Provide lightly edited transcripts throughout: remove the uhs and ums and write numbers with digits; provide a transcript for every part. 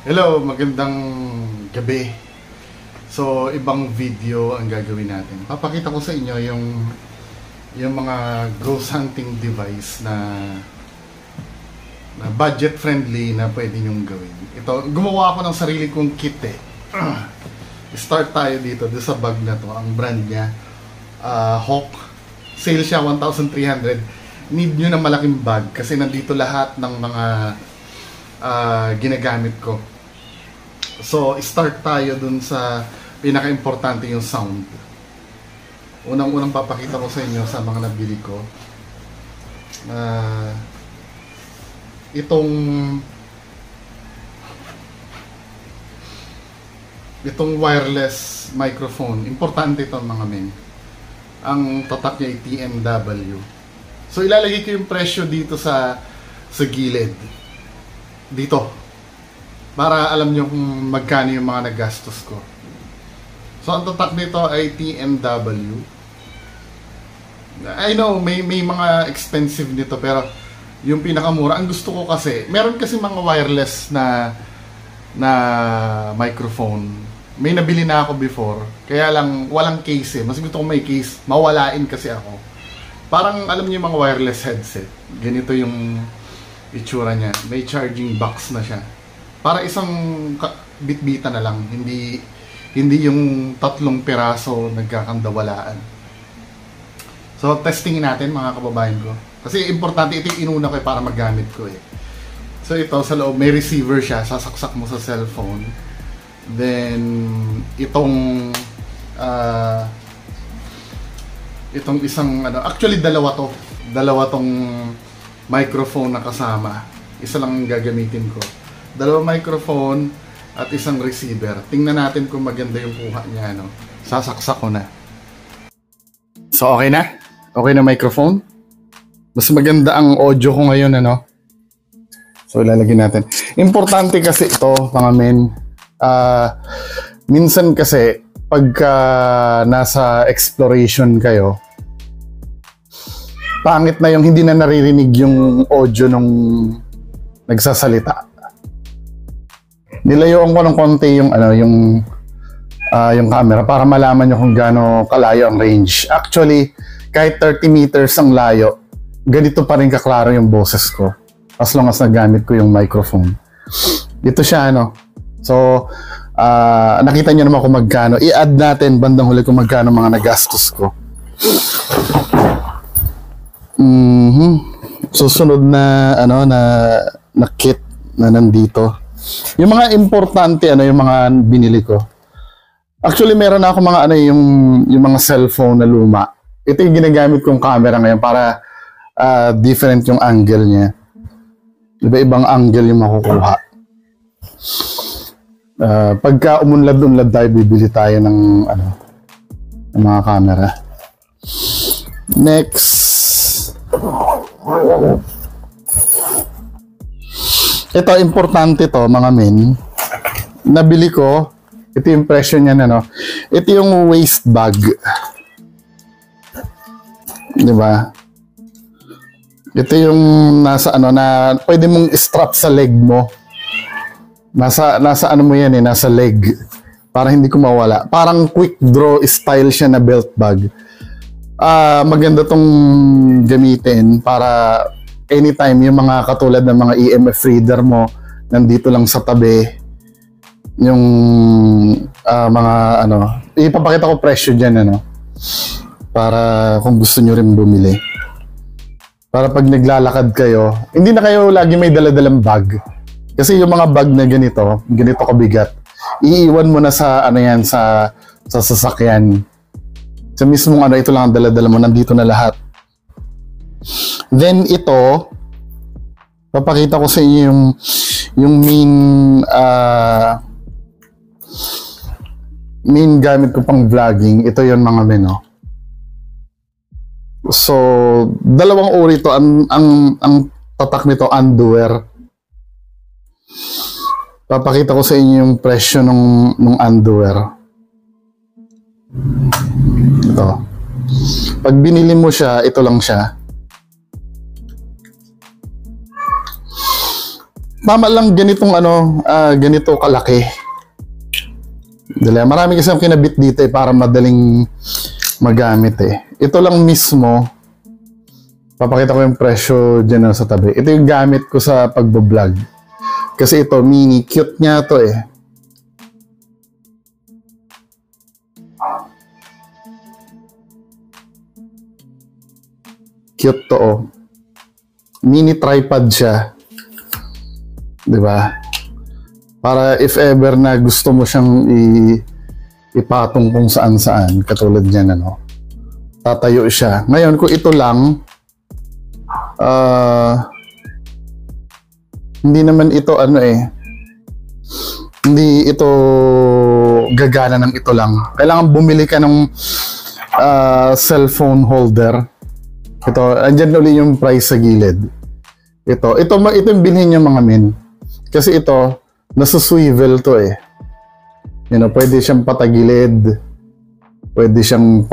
Hello, magandang gabi. So, ibang video ang gagawin natin. Papakita ko sa inyo yung mga ghost hunting device na budget friendly na pwede nyong gawin. Ito, gumawa ako ng sarili kong kit eh. Start tayo dito sa bag na to. Ang brand niya, Hawk. Sale siya 1,300. Need nyo ng malaking bag kasi nandito lahat ng mga ginagamit ko. So, start tayo dun sa pinaka-importante, yung sound. Unang-unang papakita ko sa inyo sa mga nabili ko. Itong wireless microphone. Importante ito mga men. Ang tatak niya ay TMW. So, ilalagay ko yung presyo dito sa gilid. Dito. Para alam nyo kung magkano yung mga nagastos ko. So, ang tatak nito ay TMW. I know, may mga expensive nito, pero yung pinakamura, ang gusto ko kasi, meron kasi mga wireless na microphone. May nabili na ako before, kaya lang walang case eh. Mas gusto ko may case, mawalain kasi ako. Parang alam niyo yung mga wireless headset. Ganito yung itsura niya. May charging box na siya. Para isang bitbita na lang, hindi yung 3 piraso nagkakandawalaan. So, testingin natin mga kababayan ko. Kasi importante, ito yung inuna ko para magamit ko eh. So, ito sa loob, may receiver siya, sasaksak mo sa cellphone. Then, itong isang, actually dalawa tong microphone na kasama. Isa lang gagamitin ko. 2 microphone at isang receiver. Tingnan natin kung maganda yung kuha niya, no? Sasaksak ko na. So, okay na? Okay na microphone? Mas maganda ang audio ko ngayon, ano? So, ilalagay natin. Importante kasi ito, mga men. Minsan kasi, pagka nasa exploration kayo, pangit na yung hindi na naririnig yung audio nung nagsasalita. Nilayuan ko ng konti yung camera para malaman nyo kung gaano kalayo ang range. Actually, kahit 30 meters ang layo, ganito pa rin kaklaro yung boses ko. As long as nagamit ko yung microphone. Dito siya, So, nakita nyo naman kung magkano. I-add natin bandang huli kung magkano mga nagastos ko. Susunod na, na kit na nandito. Yung mga importante, yung mga binili ko. Actually, meron na ako mga, yung mga cellphone na luma. Ito yung ginagamit kong camera ngayon para different yung angle niya. Iba-ibang angle yung makukuha. Pagka umunlad-unlad tayo, bibili tayo ng, ng mga camera. Next. Ito, importante to mga men. Nabili ko, ito yung presyo niya Ito yung waist bag. Diba? Ito yung nasa na pwede mong strap sa leg mo. Nasa mo yan nasa leg. Para hindi ko mawala. Parang quick draw style siya na belt bag. Maganda tong gamitin para anytime yung mga katulad ng mga EMF reader mo nandito lang sa tabi yung mga ipapakita ko presyo dyan para kung gusto nyo rin bumili para pag naglalakad kayo hindi na kayo lagi may daladalang bag kasi yung mga bag na ganito kabigat iiwan mo na sa sa sasakyan sa mismong ito lang ang daladala mo nandito na lahat. Then ito, papakita ko sa inyo yung main gamit ko pang vlogging. Ito yon mga men. So, 2 uri to. Ang tatak nito, underwear. Papakita ko sa inyo yung presyo nung underwear. Ito. Pag binili mo siya, ito lang siya. tama lang ganitong ganito kalaki. Dali, marami kasi akong kinabit dito para madaling magamit Ito lang mismo, papakita ko yung presyo dyan sa tabi. Ito yung gamit ko sa pagbablog. Kasi ito, mini, cute niya to Cute to Mini tripod siya. 'Di ba? Para if ever na gusto mo siyang ipatong kung saan-saan, katulad niyan tatayo siya. Ngayon kung ito lang, hindi naman ito hindi ito gagana ng ito lang. Kailangan bumili ka ng cellphone holder. Ito, andyan na ulit yung price sa gilid. Ito yung bilhin niyo mga men. Kasi ito, nasa-swivel to pwede siyang patagilid. Pwede siyang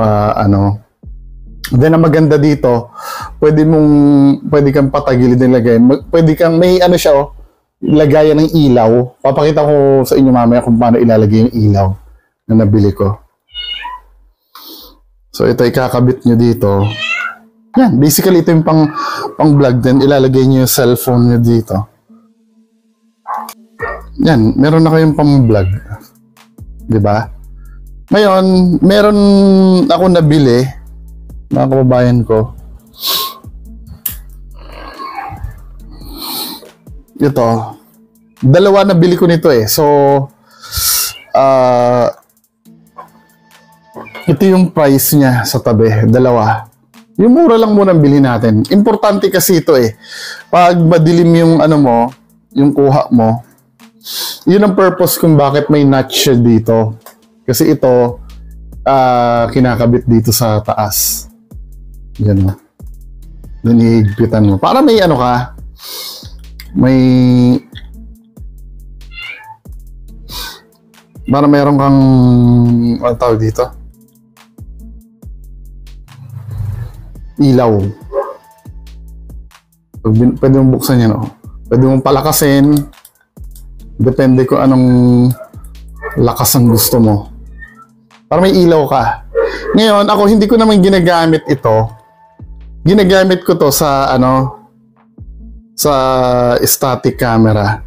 Then ang maganda dito, pwede kang patagilid nilagay. Pwede kang, may siya lagayan ng ilaw. Papakita ko sa inyo mamaya kung paano ilalagay yung ilaw na nabili ko. So ito, ikakabit nyo dito. Yan, basically ito yung pang vlog, then ilalagay nyo yung cellphone nyo dito. Yan, meron na kayong pang vlog. 'Di ba? Ngayon, meron ako nabili, mga kababayan ko. Ito, dalawa nabili ko nito So, ito yung price niya sa tabi, dalawa. Yung mura lang muna bilhin natin. Importante kasi ito Pag madilim yung yung kuha mo, yun ang purpose kung bakit may notch siya dito. Kasi ito, kinakabit dito sa taas. Yan Then ihigpitan mo. Para may ka, para mayroon kang, ano tawag dito? Ilaw. Pwede mong buksan yan Pwede mong palakasin. Depende kung anong lakas ang gusto mo. Para may ilaw ka. Ngayon, ako hindi ko naman ginagamit ito. Ginagamit ko to sa sa static camera.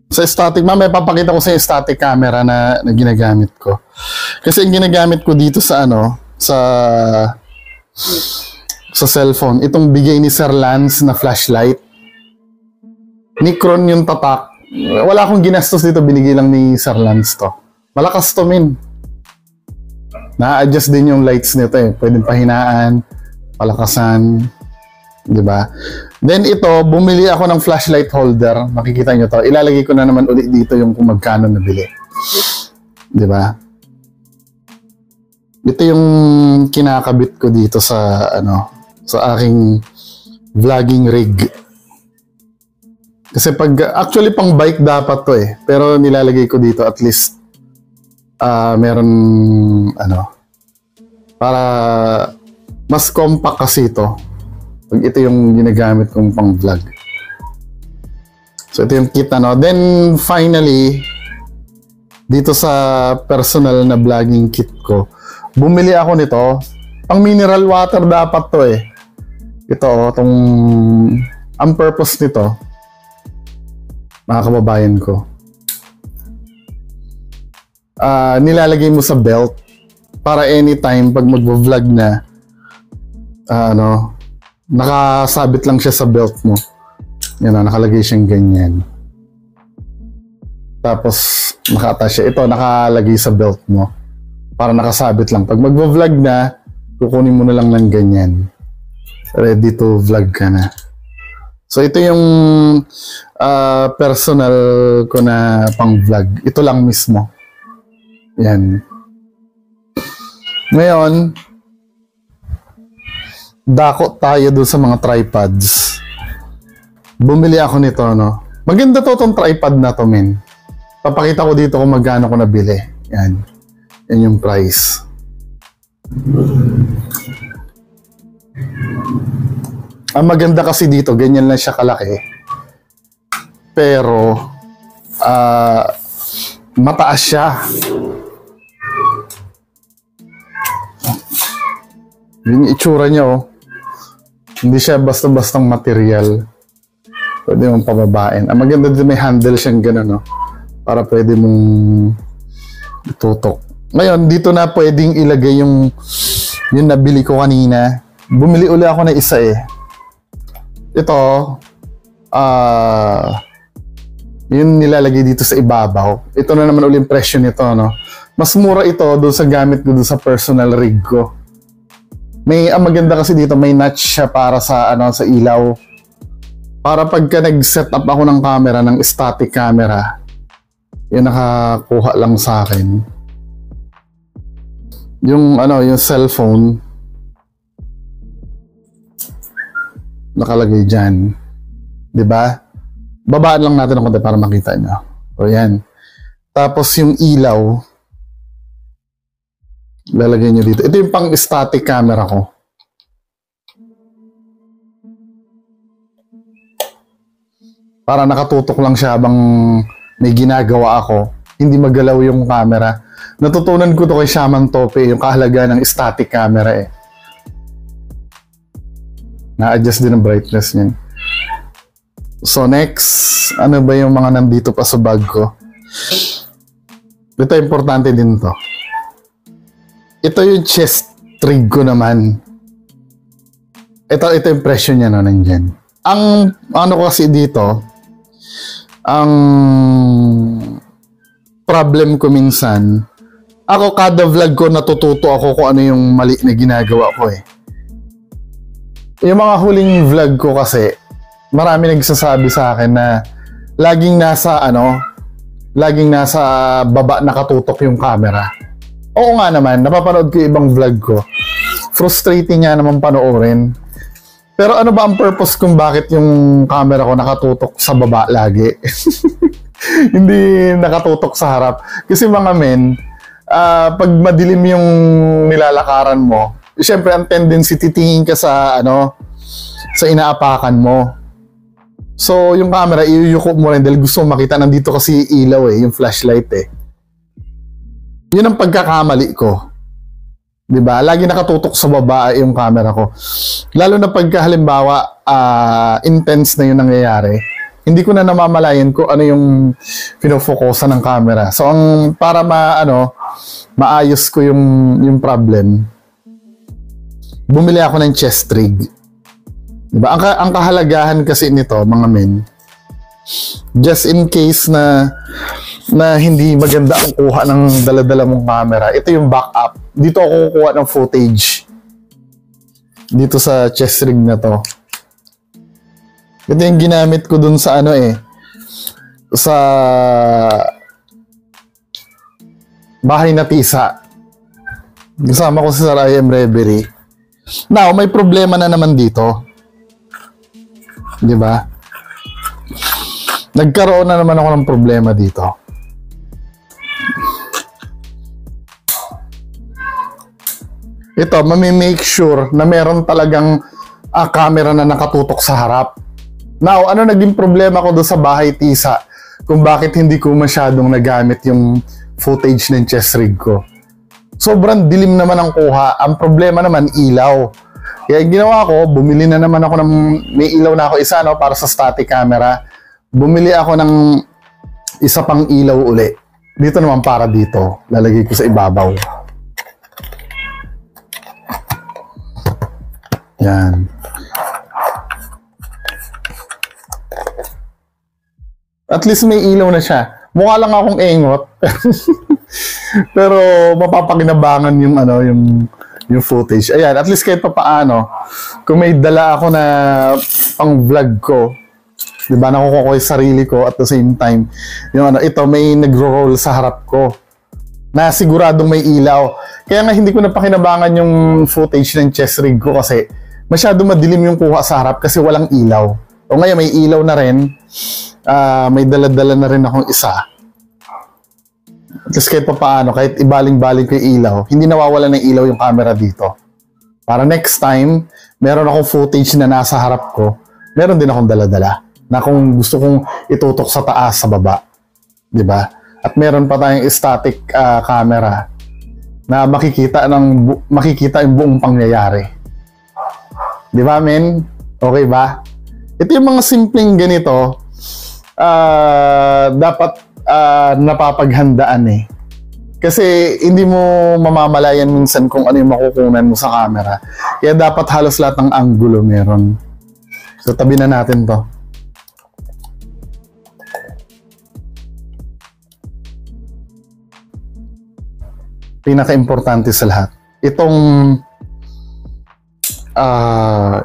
Sa static, mamaya papakita ko sa static camera na ginagamit ko. Kasi ang ginagamit ko dito sa sa cellphone, itong bigay ni Sir Lance na flashlight. Nikron yung tatak. Wala akong ginastos dito, binigay lang ni Sir Lance to. Malakas to na-adjust din yung lights nito Pwedeng pahinaan, palakasan, 'di ba? Then ito, bumili ako ng flashlight holder. Makikita nyo to. Ilalagay ko na naman ulit dito yung kung magkano nabili. 'Di ba? Ito yung kinakabit ko dito sa sa aking vlogging rig. Kasi actually pang bike dapat to pero nilalagay ko dito at least meron para mas compact kasi ito pag ito yung ginagamit kong pang vlog. So ito yung kit Then finally, dito sa personal na vlogging kit ko, bumili ako nito. Pang mineral water dapat to Ito ang purpose nito, mga kababayan ko, nilalagay mo sa belt para anytime pag magvo-vlog na nakasabit lang siya sa belt mo. Nakalagay siyang ganyan. Tapos naka-attach siya. Ito nakalagay sa belt mo para nakasabit lang. Pag magvo-vlog na, kukunin mo na lang ng ganyan. Ready to vlog ka na. So ito yung personal ko na pang vlog. Ito lang mismo. Yan. Ngayon, dako tayo doon sa mga tripods. Bumili ako nito, Maganda to tong tripod na to, men. Papakita ko dito kung magkano ko nabili. Yan. Yan yung price. Ang maganda kasi dito, ganyan lang siya kalaki. Pero, mataas siya. Yung itsura niya, oh. Hindi siya basta-bastang material. Pwede mong pababain. Ang maganda dito, may handle siyang gano'n, no? Para pwede mong itutok. Ngayon, dito na pwedeng ilagay yung nabili ko kanina. Bumili uli ako na isa eh. Ito, yun nilalagay dito sa ibabaw. Ito na naman uli yung presyo nito, no? Mas mura ito doon sa gamit ko doon sa personal rig ko. Ang maganda kasi dito, may notch siya para sa sa ilaw. Para pagka nag-set up ako ng camera, ng static camera, yun nakakuha lang sa akin. Yung cellphone nakalagay dyan, 'di ba? Babaan lang natin ng konti para makita nyo. O yan. Tapos yung ilaw lalagay nyo dito. Ito yung pang static camera ko. Para nakatutok lang siya habang may ginagawa ako. Hindi magalaw yung camera. Natutunan ko to kay Shaman Tope, yung kahalagahan ng static camera eh. Na-adjust din ang brightness niyan. So next, ano ba yung mga nandito pa sa bag ko? Ito, importante din to. Ito yung chest rig ko naman. Ito yung presyo niya, no, nandyan. Ang kasi dito, ang problem ko minsan, ako kada vlog ko natututo ako kung ano yung mali na ginagawa ko eh. Yung mga huling vlog ko kasi, marami nagsasabi sa akin na laging nasa baba nakatutok yung camera. Oo nga naman, napapanood ko ibang vlog ko. Frustrating nga naman panoorin. Pero ano ba ang purpose kung bakit yung camera ko nakatutok sa baba lagi? Hindi nakatutok sa harap. Kasi mga men, pag madilim yung nilalakaran mo, syempre ang tendency titingin ka sa sa inaapakan mo. So yung camera iyuyuko mo rin dahil gusto mong makita, nandito kasi ilaw eh, yung flashlight eh. Yun ang pagkakamali ko. 'Di ba? Lagi nakatutok sa baba yung camera ko. Lalo na pagka halimbawa intense na yung nangyayari, hindi ko na namamalayan ko ano yung pinofokusan ng camera. So para maayos ko yung problem, bumili ako ng chest rig. Diba? Ang kahalagahan kasi nito, mga men, just in case na hindi maganda ang kuha ng dala-dala mong camera, ito yung backup. Dito ako kukuha ng footage. Dito sa chest rig na to. Ito yung ginamit ko dun sa sa bahay na tisa. Kasama ko si Sir I.M. Reverie. Now, may problema na naman dito. Di ba? Nagkaroon na naman ako ng problema dito. Ito, mamimake sure na meron talagang camera na nakatutok sa harap. Now, ano naging problema ko doon sa bahay tisa kung bakit hindi ko masyadong nagamit yung footage ng chest rig ko? Sobrang dilim naman ang kuha. Ang problema naman, ilaw. Kaya ginawa ko, bumili na naman ako ng, may ilaw na ako isa para sa static camera. Bumili ako ng isa pang ilaw uli. Dito naman para dito. Lalagay ko sa ibabaw. Yan. At least may ilaw na siya. Mukha lang akong engot. Pero mapapakinabangan yung footage. Ayan, at least kahit pa paano, kung may dala ako na pang vlog ko, di ba, nakukuha ko yung sarili ko at the same time, ito may nagro-roll sa harap ko na siguradong may ilaw. Kaya nga hindi ko napakinabangan yung footage ng chest rig ko kasi masyado madilim yung kuha sa harap kasi walang ilaw. O ngayon may ilaw na rin, may dala-dala na rin akong isa. At least kahit pa paano, kahit ibaling-baling ko yung ilaw, hindi nawawala ng ilaw yung camera dito. Para next time, meron akong footage na nasa harap ko, meron din akong dala-dala na kung gusto kong itutok sa taas, sa baba. Diba? At meron pa tayong static camera na makikita yung buong pangyayari. Diba, men? Okay ba? Ito yung mga simpleng ganito, dapat napapaghandaan eh. Kasi hindi mo mamamalayan minsan kung ano yung makukunan mo sa camera. Kaya dapat halos lahat ng angulo meron. So tabi na natin to. Pinaka-importante sa lahat, itong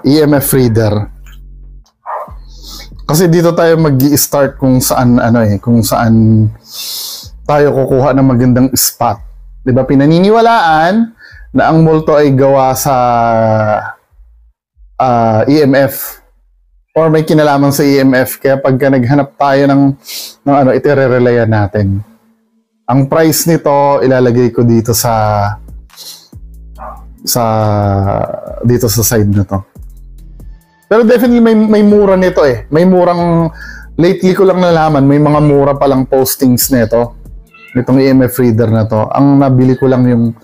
EMF reader. Kasi dito tayo mag-i-start kung saan kung saan tayo kukuha ng magandang spot. 'Di ba? Pinaniniwalaan na ang multo ay gawa sa EMF or may kinalaman sa EMF, kaya pagka naghanap tayo ng ite-relayan natin. Ang price nito ilalagay ko dito sa side na to. Pero definitely may mura nito eh. May murang, lately ko lang nalaman, may mga mura palang postings nito. Nitong EMF reader na to. Ang nabili ko lang yung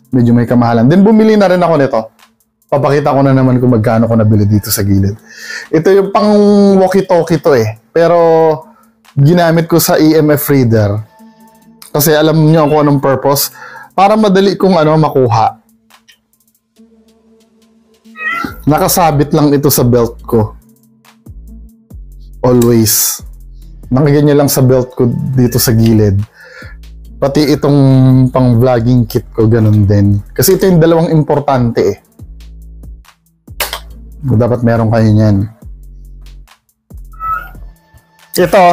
medyo may kamahalan. Then bumili na rin ako nito. Papakita ko na naman kung magkano ko nabili dito sa gilid. Ito yung pang walkie-talkie to eh. Pero ginamit ko sa EMF reader. Kasi alam niyo kung anong purpose. Para madali kong makuha. Nakasabit lang ito sa belt ko. Always. Nakaganyan lang sa belt ko dito sa gilid. Pati itong pang vlogging kit ko, ganun din. Kasi ito yung dalawang importante eh. Dapat meron kayo niyan. Ito,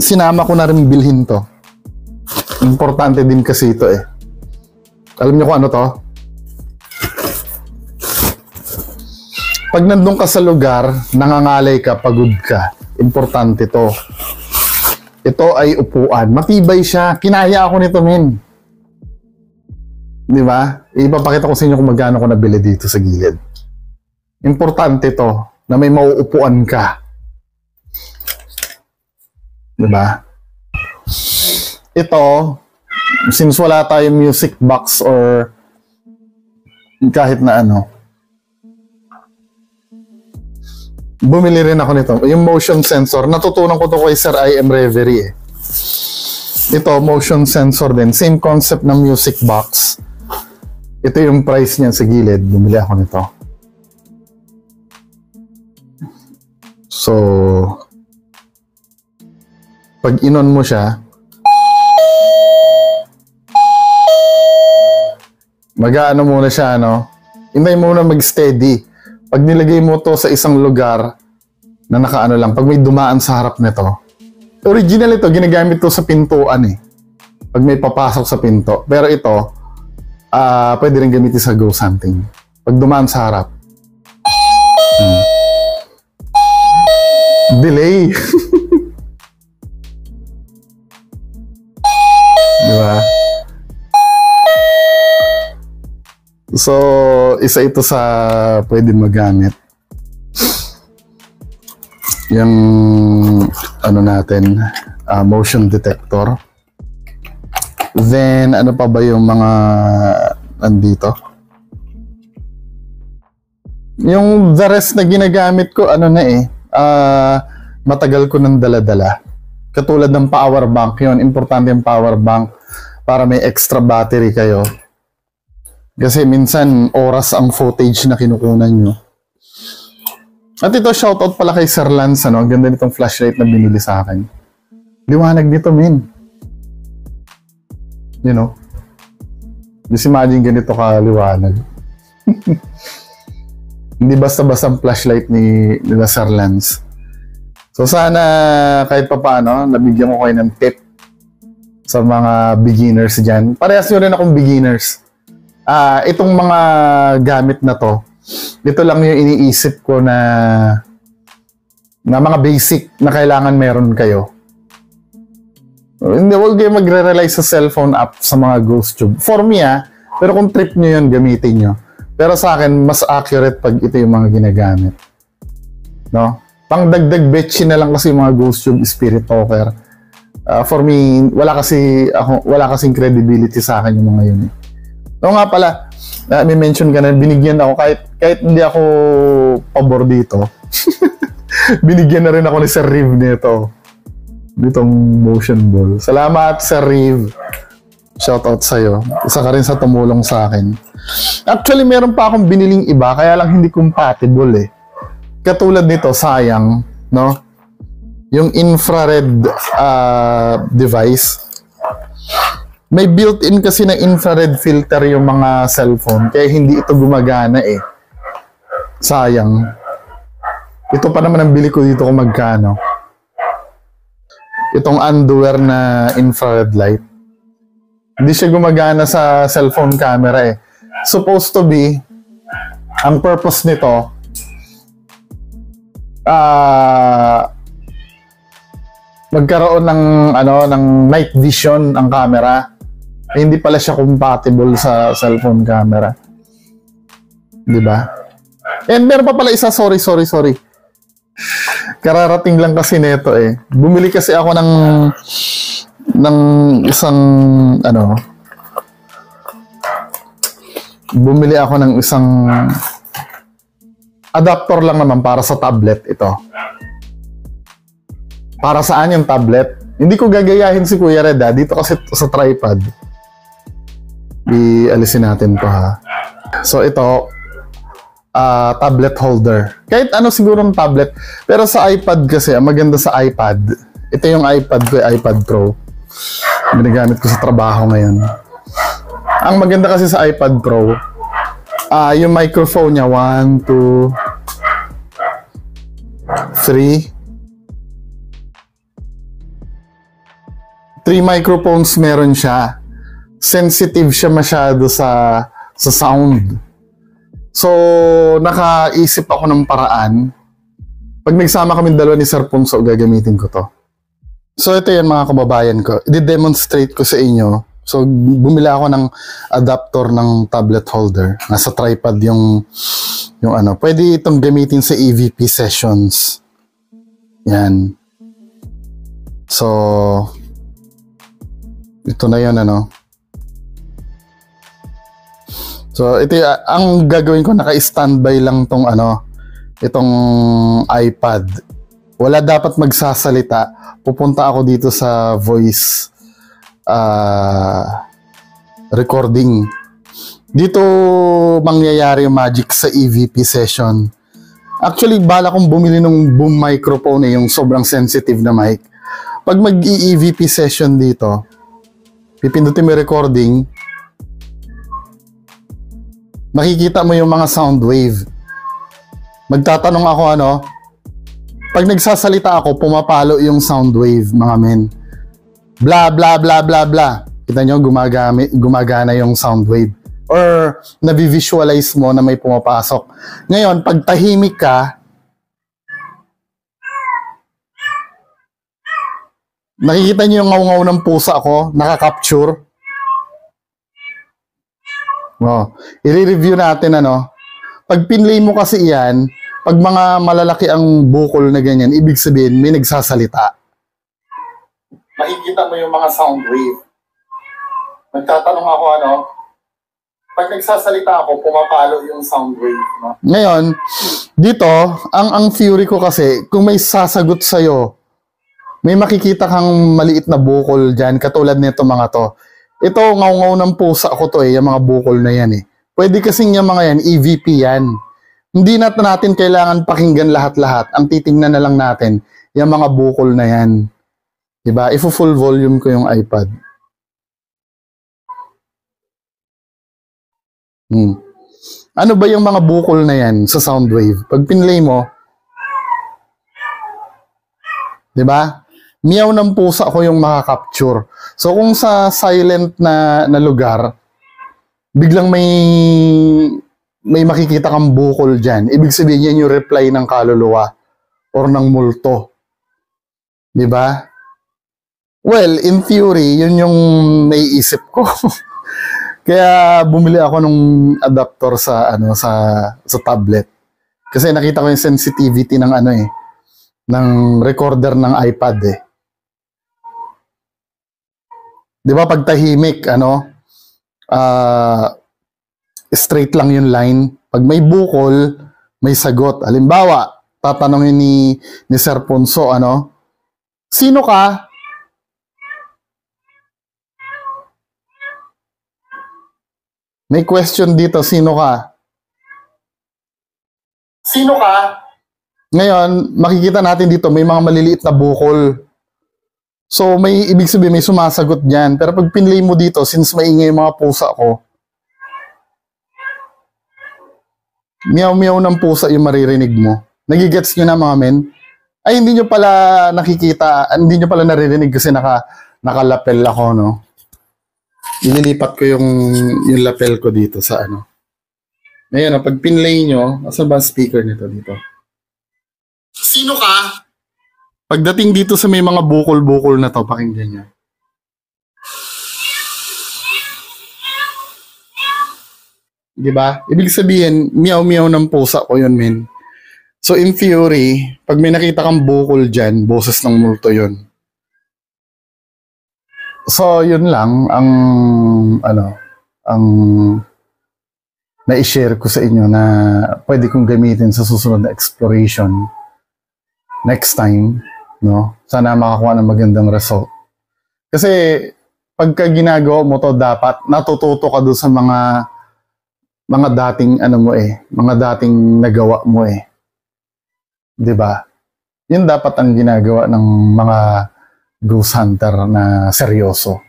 sinama ko na rin bilhin to. Importante din kasi ito eh. Alam niyo kung ano to? Pag nandun ka sa lugar, nangangalay ka, pagod ka. Importante to. Ito ay upuan. Matibay siya. Kinaya ako nito, men. Di ba? Ipapakita ko sa inyo kung magkano ko nabili dito sa gilid. Importante to na may mauupuan ka. Di ba? Ito, since wala tayong music box or kahit na bumili rin ako nito. Yung motion sensor. Natutunan ko to kay Sir I.M. Reverie eh. Ito, motion sensor din. Same concept ng music box. Ito yung price niya sa gilid. Bumili ako nito. So, pag inon mo siya, mag-aano muna siya, Hintay muna mag-steady. Pag nilagay mo to sa isang lugar na nakaano lang, pag may dumaan sa harap nito, original ito, ginagamit to sa pintuan eh. Pag may papasok sa pinto. Pero ito, pwede rin gamitin sa ghost hunting. Pag dumaan sa harap. Delay. Diba? So, isa ito sa pwede magamit. Yung natin, motion detector. Then, ano pa ba yung mga nandito? Yung the rest na ginagamit ko, matagal ko nang dala-dala. Katulad ng power bank, yun, importante yung power bank para may extra battery kayo. Kasi minsan, oras ang footage na kinukunan nyo. At ito, shoutout pala kay Sir Lance, Ang ganda nitong flashlight na binili sa akin. Liwanag nito, men. You know? Just imagine ganito ka-liwanag. Hindi basta-basta ang flashlight nila Sir Lance. So sana, kahit pa paano, nabigyan ko kayo ng tip sa mga beginners dyan. Parehas nyo rin akong beginners. Itong mga gamit na to, dito lang yung iniisip ko na mga basic na kailangan meron kayo. Hindi, huwag kayo magre-rely sa cellphone app sa mga ghost tube. For me, pero kung trip nyo yun, gamitin nyo. Pero sa akin, mas accurate pag ito yung mga ginagamit. No? Pang-dagdag betchy na lang kasi yung mga ghost tube spirit talker. For me, wala kasing credibility sa akin yung mga yun. Oo nga pala, may mention ka na, binigyan ako, kahit hindi ako pabor dito, binigyan na rin ako ni Sir Riv nito. Ditong motion ball. Salamat, Sir Riv. Shoutout sa'yo. Isa ka rin sa tumulong sa akin. Actually, meron pa akong biniling iba, kaya lang hindi compatible eh. Katulad nito, sayang, no? Yung infrared device. May built-in kasi na infrared filter yung mga cellphone, kaya hindi ito gumagana eh. Sayang. Ito pa naman ang bili ko dito kung magkano. Itong underwear na infrared light. Hindi siya gumagana sa cellphone camera eh. Supposed to be, ang purpose nito, magkaroon ng night vision ang camera. Hindi pala siya compatible sa cellphone camera. 'Di ba? And meron pa pala isa, sorry. Kararating lang kasi nito eh. Bumili kasi ako ng isang bumili ako ng isang adapter lang naman para sa tablet ito. Para saan yung tablet? Hindi ko gagayahin si Kuya Red dito kasi sa tripod. Ialisin natin to ha. So ito, tablet holder. Kahit ano sigurong tablet. Pero sa iPad kasi, ang maganda sa iPad, ito yung iPad ko, iPad Pro. Ginagamit ko sa trabaho ngayon. Ang maganda kasi sa iPad Pro, yung microphone niya, 1, 2, 3. 3 microphones meron siya. Sensitive siya masyado sa sound. So, nakaisip ako ng paraan. Pag nagsama kami dalawa ni Sir Ponso, gagamitin ko to. So, ito yan mga kababayan ko. I-demonstrate ko sa inyo. So, bumili ako ng adapter ng tablet holder. Nasa tripod yung ano. Pwede itong gamitin sa EVP sessions. Yan. So, ito na yun, ano. So, ito ang gagawin ko, naka-standby lang tong itong iPad. Wala dapat magsasalita. Pupunta ako dito sa voice recording. Dito mangyayari yung magic sa EVP session. Actually, bala kong bumili ng boom microphone yung sobrang sensitive na mic. Pag mag-EVP session dito, pipindutin mo yung recording, makikita mo yung mga sound wave. Magtatanong ako pag nagsasalita ako, pumapalo yung sound wave, mga men. Bla bla bla bla bla. Kita nyo, gumagana yung sound wave. Or nabi-visualize mo na may pumapasok. Ngayon, pag tahimik ka, nakikita nyo yung ngaw-ngaw ng pusa ko, naka-capture. I-review natin Pag pinlay mo kasi yan, pag mga malalaki ang bukol na ganyan, ibig sabihin may nagsasalita. Makikita mo yung mga sound wave. Nagtatanong ako pag nagsasalita ako, pumapalo yung sound wave. Ngayon, dito, ang theory ko kasi, kung may sasagot sa'yo, may makikita kang maliit na bukol dyan, katulad nito mga to. Ito, ngaw-ngaw ng pusa ko to yung mga bukol na yan Pwede kasing yung mga yan, EVP yan. Hindi natin kailangan pakinggan lahat-lahat. Ang titingnan na lang natin, yung mga bukol na yan. Diba? Full volume ko yung iPad. Ano ba yung mga bukol na yan sa sound wave? Pag pinlay mo, diba? Meow ng pusa ko yung makaka-capture. So kung sa silent na lugar, biglang may makikita kang bukol dyan. Ibig sabihin yan yung reply ng kaluluwa or ng multo. Diba? Well, in theory, yun yung naiisip ko. Kaya bumili ako nung adapter sa ano sa tablet. Kasi nakita ko yung sensitivity ng ano eh, ng recorder ng iPad eh. 'Di ba pag tahimik straight lang yung line. Pag may bukol, may sagot. Halimbawa, tatanungin ni Sir Ponso, sino ka? May question dito, sino ka? Sino ka? Ngayon, makikita natin dito, may mga maliliit na bukol. So, may ibig sabihin, may sumasagot dyan. Pero pag pinlay mo dito, since maingay yung mga pusa ko, meow-meow ng pusa yung maririnig mo. Nagigets nyo na mga men? Ay, hindi nyo pala nakikita, hindi nyo pala naririnig kasi nakalapel ako, no? Inilipat ko yung lapel ko dito sa ano. Ngayon, pag pinlay nyo, asan ba speaker nito dito? Sino ka? Pagdating dito sa may mga bukol-bukol na to, pakinggan nyo. Diba? Ibig sabihin, meow-meow ng pusa ko yun, men. So, in theory, pag may nakita kang bukol dyan, boses ng multo yun. So, yun lang ang na-share ko sa inyo na pwede kong gamitin sa susunod na exploration next time, no? Sana makakuha ng magandang result. Kasi pagka ginagawa mo to, dapat natututo ka doon sa mga dating mga dating nagawa mo eh. 'Di ba? Yun dapat ang ginagawa ng mga ghost hunter na seryoso.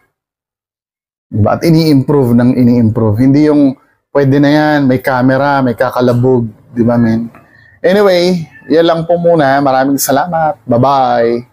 Diba? At ini-improve. Hindi yung pwede na yan, may camera, may kakalabog. Di ba, men? Anyway, yan lang po muna. Maraming salamat. Bye-bye.